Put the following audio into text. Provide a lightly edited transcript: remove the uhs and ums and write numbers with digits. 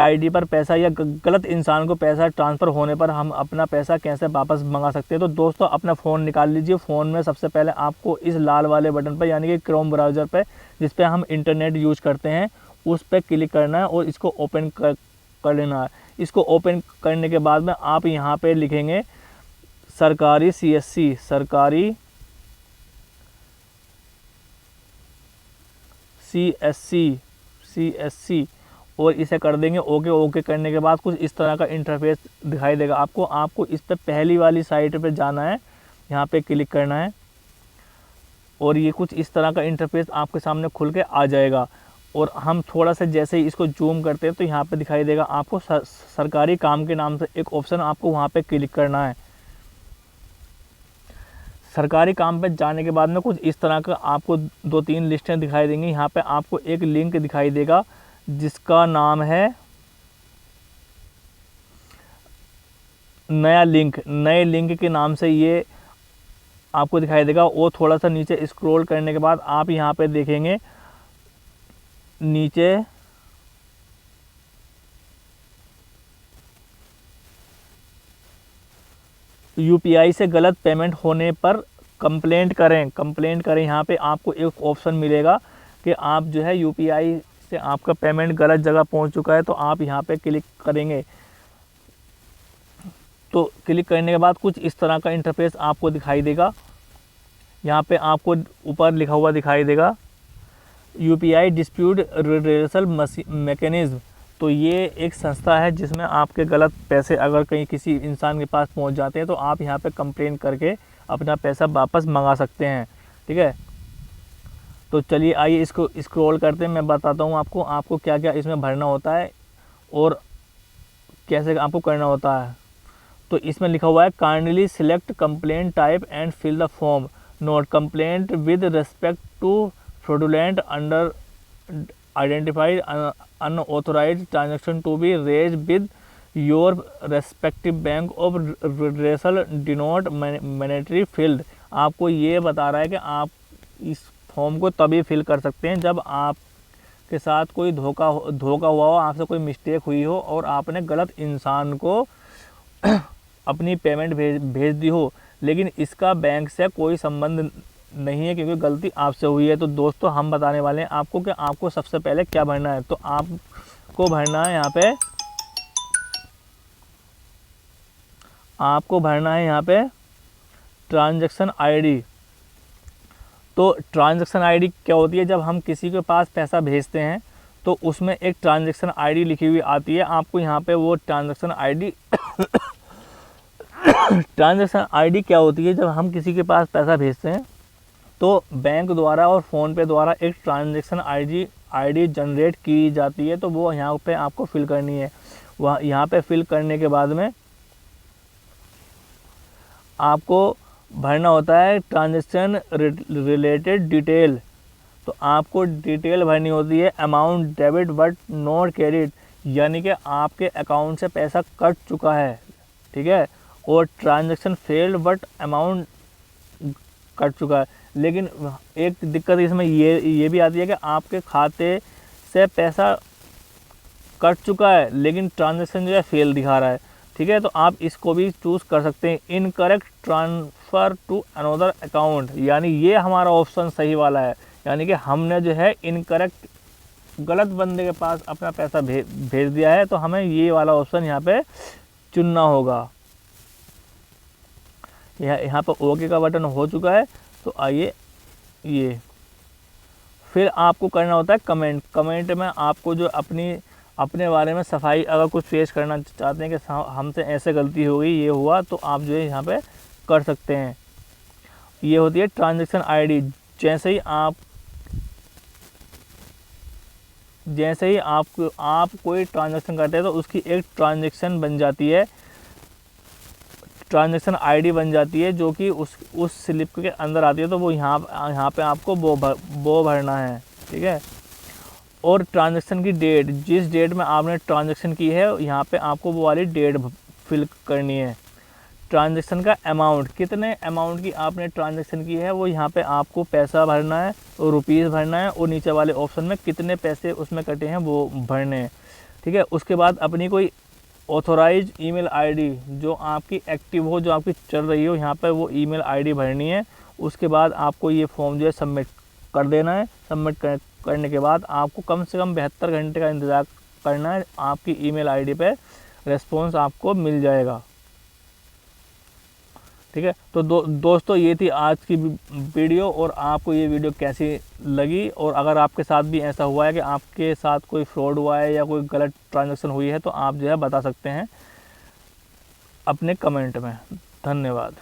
ID पर पैसा या गलत इंसान को पैसा ट्रांसफ़र होने पर हम अपना पैसा कैसे वापस मंगा सकते हैं। तो दोस्तों अपना फ़ोन निकाल लीजिए। फ़ोन में सबसे पहले आपको इस लाल वाले बटन पर यानी कि क्रोम ब्राउज़र पे जिस पे हम इंटरनेट यूज करते हैं उस पर क्लिक करना है और इसको ओपन कर लेना है। इसको ओपन करने के बाद में आप यहाँ पे लिखेंगे सरकारी CSC, सरकारी CSC और इसे कर देंगे ओके। ओके करने के बाद कुछ इस तरह का इंटरफेस दिखाई देगा आपको इस पे पहली वाली साइट पे जाना है, यहाँ पे क्लिक करना है और ये कुछ इस तरह का इंटरफेस आपके सामने खुल के आ जाएगा। और हम थोड़ा सा जैसे ही इसको जूम करते हैं तो यहाँ पे दिखाई देगा आपको सरकारी काम के नाम से एक ऑप्शन, आपको वहाँ पे क्लिक करना है। सरकारी काम पे जाने के बाद में कुछ इस तरह का आपको 2-3 लिस्टें दिखाई देंगी। यहाँ पे आपको एक लिंक दिखाई देगा जिसका नाम है नया लिंक। नए लिंक के नाम से ये आपको दिखाई देगा और थोड़ा सा नीचे स्क्रॉल करने के बाद आप यहाँ पे देखेंगे नीचे UPI से गलत पेमेंट होने पर कंप्लेंट करें। यहाँ पे आपको एक ऑप्शन मिलेगा कि आप जो है UPI से आपका पेमेंट गलत जगह पहुँच चुका है, तो आप यहाँ पे क्लिक करेंगे। तो क्लिक करने के बाद कुछ इस तरह का इंटरफेस आपको दिखाई देगा। यहाँ पे आपको ऊपर लिखा हुआ दिखाई देगा UPI डिस्प्यूट रिड्रेसल मैकेनिज्म। तो ये एक संस्था है जिसमें आपके गलत पैसे अगर कहीं किसी इंसान के पास पहुंच जाते हैं तो आप यहाँ पे कंप्लेन करके अपना पैसा वापस मंगा सकते हैं। ठीक है, तो चलिए आइए इसको स्क्रॉल करते हैं। मैं बताता हूँ आपको क्या क्या इसमें भरना होता है और कैसे आपको करना होता है। तो इसमें लिखा हुआ है kindly select complaint type and fill the form, note complaint with respect to fraudulent under identified unauthorized transaction to be raised with your respective bank of redressal denote mandatory field। आपको ये बता रहा है कि आप इस फॉर्म को तभी फिल कर सकते हैं जब आपके साथ कोई धोखा हुआ हो, आपसे कोई मिस्टेक हुई हो और आपने गलत इंसान को अपनी पेमेंट भेज दी हो, लेकिन इसका बैंक से कोई संबंध नहीं है क्योंकि गलती आपसे हुई है। तो दोस्तों हम बताने वाले हैं आपको कि आपको सबसे पहले क्या भरना है। तो आपको भरना है यहाँ पे ट्रांजैक्शन आईडी। तो ट्रांजैक्शन आईडी क्या होती है, जब हम किसी के पास पैसा भेजते हैं तो उसमें एक ट्रांजैक्शन आईडी लिखी हुई आती है। आपको यहाँ पे वो ट्रांजैक्शन आईडी ट्रांजैक्शन आईडी क्या होती है, जब हम किसी के पास पैसा भेजते हैं तो बैंक द्वारा और फ़ोन पे द्वारा एक ट्रांजैक्शन आईडी जनरेट की जाती है। तो वो यहाँ पे आपको फिल करनी है। वह यहाँ पे फिल करने के बाद में आपको भरना होता है ट्रांजैक्शन रिलेटेड डिटेल। तो आपको डिटेल भरनी होती है amount debit but not credit, यानी कि आपके अकाउंट से पैसा कट चुका है। ठीक है, और transaction failed but amount cut चुका है। लेकिन एक दिक्कत इसमें ये भी आती है कि आपके खाते से पैसा कट चुका है लेकिन ट्रांजैक्शन जो है फेल दिखा रहा है। ठीक है, तो आप इसको भी चूज़ कर सकते हैं incorrect transfer to another account, यानी ये हमारा ऑप्शन सही वाला है। यानी कि हमने जो है इनकरेक्ट गलत बंदे के पास अपना पैसा भेज दिया है, तो हमें ये वाला ऑप्शन यहाँ पे चुनना होगा। यहाँ पर ओके का बटन हो चुका है। तो आइए ये फिर आपको करना होता है कमेंट में आपको जो अपने बारे में सफाई अगर कुछ पेश करना चाहते हैं कि हमसे ऐसे गलती हो गई, ये हुआ, तो आप जो है यहाँ पे कर सकते हैं। ये होती है ट्रांजैक्शन आईडी। जैसे ही आप कोई ट्रांजैक्शन करते हैं तो उसकी एक ट्रांजैक्शन बन जाती है, ट्रांजैक्शन आईडी बन जाती है जो कि उस स्लिप के अंदर आती है। तो वो यहाँ पे आपको वो भरना है। ठीक है, और ट्रांजैक्शन की डेट, जिस डेट में आपने ट्रांजैक्शन की है यहाँ पे आपको वो वाली डेट फिल करनी है। ट्रांजैक्शन का अमाउंट, कितने अमाउंट की आपने ट्रांजैक्शन की है वो यहाँ पे आपको पैसा भरना है और रुपीज़ भरना है, और नीचे वाले ऑप्शन में कितने पैसे उसमें कटे हैं वो भरने हैं। ठीक है। उसके बाद अपनी कोई ऑथोराइज ईमेल आईडी जो आपकी एक्टिव हो, जो आपकी चल रही हो, यहाँ पर वो ईमेल आईडी भरनी है। उसके बाद आपको ये फॉर्म जो है सबमिट कर देना है। सबमिट करने के बाद आपको कम से कम 72 घंटे का इंतज़ार करना है। आपकी ईमेल आईडी पे रिस्पॉन्स आपको मिल जाएगा। ठीक है। तो दोस्तों ये थी आज की वीडियो, और आपको ये वीडियो कैसी लगी, और अगर आपके साथ भी ऐसा हुआ है कि आपके साथ कोई फ्रॉड हुआ है या कोई गलत ट्रांजैक्शन हुई है, तो आप जो है बता सकते हैं अपने कमेंट में। धन्यवाद।